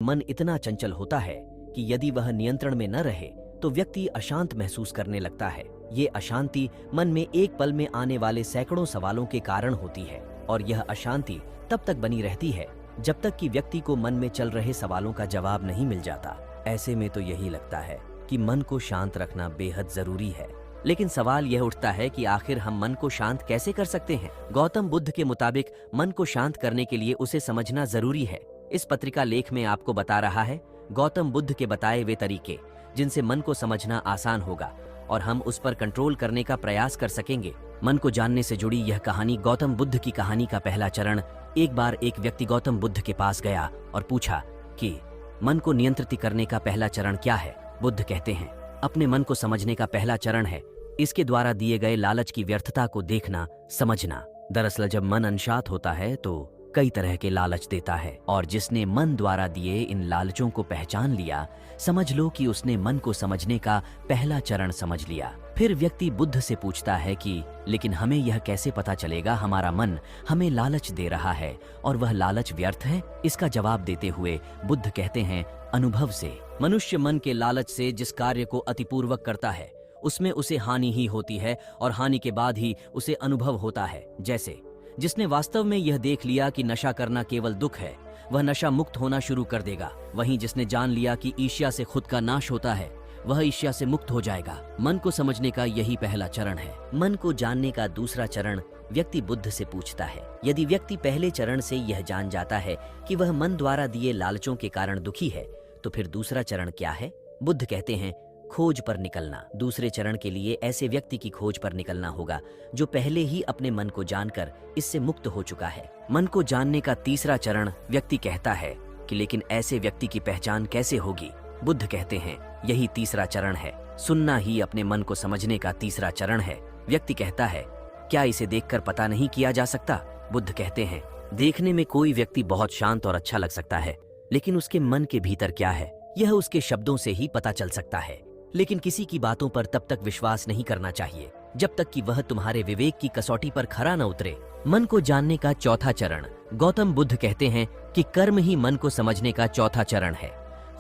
मन इतना चंचल होता है कि यदि वह नियंत्रण में न रहे तो व्यक्ति अशांत महसूस करने लगता है। ये अशांति मन में एक पल में आने वाले सैकड़ों सवालों के कारण होती है और यह अशांति तब तक बनी रहती है जब तक कि व्यक्ति को मन में चल रहे सवालों का जवाब नहीं मिल जाता। ऐसे में तो यही लगता है कि मन को शांत रखना बेहद जरूरी है। लेकिन सवाल यह उठता है कि आखिर हम मन को शांत कैसे कर सकते हैं? गौतम बुद्ध के मुताबिक मन को शांत करने के लिए उसे समझना जरूरी है। इस पत्रिका लेख में आपको बता रहा है गौतम बुद्ध के बताए वे तरीके जिनसे मन को समझना आसान होगा और हम उस पर कंट्रोल करने का प्रयास कर सकेंगे। मन को जानने से जुड़ी यह कहानी गौतम बुद्ध की कहानी का पहला चरण। एक बार एक व्यक्ति गौतम बुद्ध के पास गया और पूछा कि मन को नियंत्रित करने का पहला चरण क्या है? बुद्ध कहते हैं, अपने मन को समझने का पहला चरण है इसके द्वारा दिए गए लालच की व्यर्थता को देखना, समझना। दरअसल जब मन अनशांत होता है तो कई तरह के लालच देता है और जिसने मन द्वारा दिए इन लालचों को पहचान लिया, समझ लो कि उसने मन को समझने का पहला चरण समझ लिया। फिर व्यक्ति बुद्ध से पूछता है कि लेकिन हमें यह कैसे पता चलेगा हमारा मन हमें लालच दे रहा है और वह लालच व्यर्थ है? इसका जवाब देते हुए बुद्ध कहते हैं, अनुभव से। मनुष्य मन के लालच से जिस कार्य को अतिपूर्वक करता है उसमें उसे हानि ही होती है और हानि के बाद ही उसे अनुभव होता है। जैसे जिसने वास्तव में यह देख लिया कि नशा करना केवल दुख है, वह नशा मुक्त होना शुरू कर देगा। वहीं जिसने जान लिया कि ईर्ष्या से खुद का नाश होता है, वह ईर्ष्या से मुक्त हो जाएगा। मन को समझने का यही पहला चरण है। मन को जानने का दूसरा चरण व्यक्ति बुद्ध से पूछता है, यदि व्यक्ति पहले चरण से यह जान जाता है कि वह मन द्वारा दिए लालचों के कारण दुखी है, तो फिर दूसरा चरण क्या है? बुद्ध कहते हैं, खोज पर निकलना। दूसरे चरण के लिए ऐसे व्यक्ति की खोज पर निकलना होगा जो पहले ही अपने मन को जानकर इससे मुक्त हो चुका है। मन को जानने का तीसरा चरण व्यक्ति कहता है कि लेकिन ऐसे व्यक्ति की पहचान कैसे होगी? बुद्ध कहते हैं, यही तीसरा चरण है। सुनना ही अपने मन को समझने का तीसरा चरण है। व्यक्ति कहता है, क्या इसे देखकर पता नहीं किया जा सकता? बुद्ध कहते हैं, देखने में कोई व्यक्ति बहुत शांत और अच्छा लग सकता है, लेकिन उसके मन के भीतर क्या है यह उसके शब्दों से ही पता चल सकता है। लेकिन किसी की बातों पर तब तक विश्वास नहीं करना चाहिए जब तक कि वह तुम्हारे विवेक की कसौटी पर खरा न उतरे। मन को जानने का चौथा चरण गौतम बुद्ध कहते हैं कि कर्म ही मन को समझने का चौथा चरण है।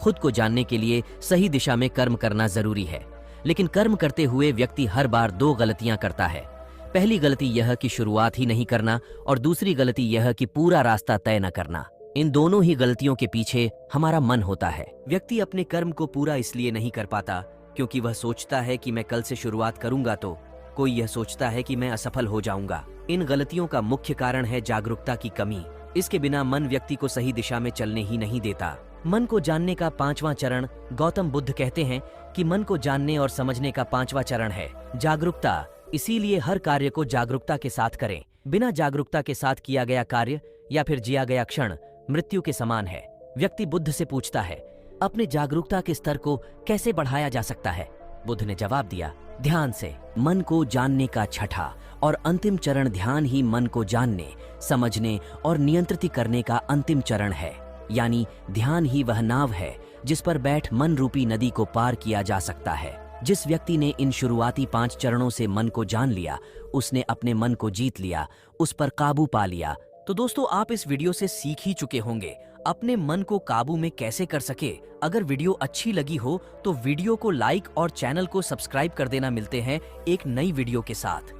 खुद को जानने के लिए सही दिशा में कर्म करना जरूरी है, लेकिन कर्म करते हुए व्यक्ति हर बार दो गलतियां करता है। पहली गलती यह कि शुरुआत ही नहीं करना और दूसरी गलती यह कि पूरा रास्ता तय न करना। इन दोनों ही गलतियों के पीछे हमारा मन होता है। व्यक्ति अपने कर्म को पूरा इसलिए नहीं कर पाता क्योंकि वह सोचता है कि मैं कल से शुरुआत करूंगा तो कोई यह सोचता है कि मैं असफल हो जाऊंगा। इन गलतियों का मुख्य कारण है जागरूकता की कमी। इसके बिना मन व्यक्ति को सही दिशा में चलने ही नहीं देता। मन को जानने का पांचवा चरण गौतम बुद्ध कहते हैं कि मन को जानने और समझने का पांचवा चरण है जागरूकता। इसीलिए हर कार्य को जागरूकता के साथ करें। बिना जागरूकता के साथ किया गया कार्य या फिर जिया गया क्षण मृत्यु के समान है। व्यक्ति बुद्ध से पूछता है, अपने जागरूकता के स्तर को कैसे बढ़ाया जा सकता है? बुद्ध ने जवाब दिया, ध्यान से। मन को जानने का छठा और अंतिम चरण ध्यान ही मन को जानने, समझने और नियंत्रित करने का अंतिम चरण है। यानी ध्यान ही वह नाव है जिस पर बैठ मन रूपी नदी को पार किया जा सकता है। जिस व्यक्ति ने इन शुरुआती 5 चरणों से मन को जान लिया, उसने अपने मन को जीत लिया, उस पर काबू पा लिया। तो दोस्तों, आप इस वीडियो से सीख ही चुके होंगे अपने मन को काबू में कैसे कर सके। अगर वीडियो अच्छी लगी हो तो वीडियो को लाइक और चैनल को सब्सक्राइब कर देना। मिलते हैं एक नई वीडियो के साथ।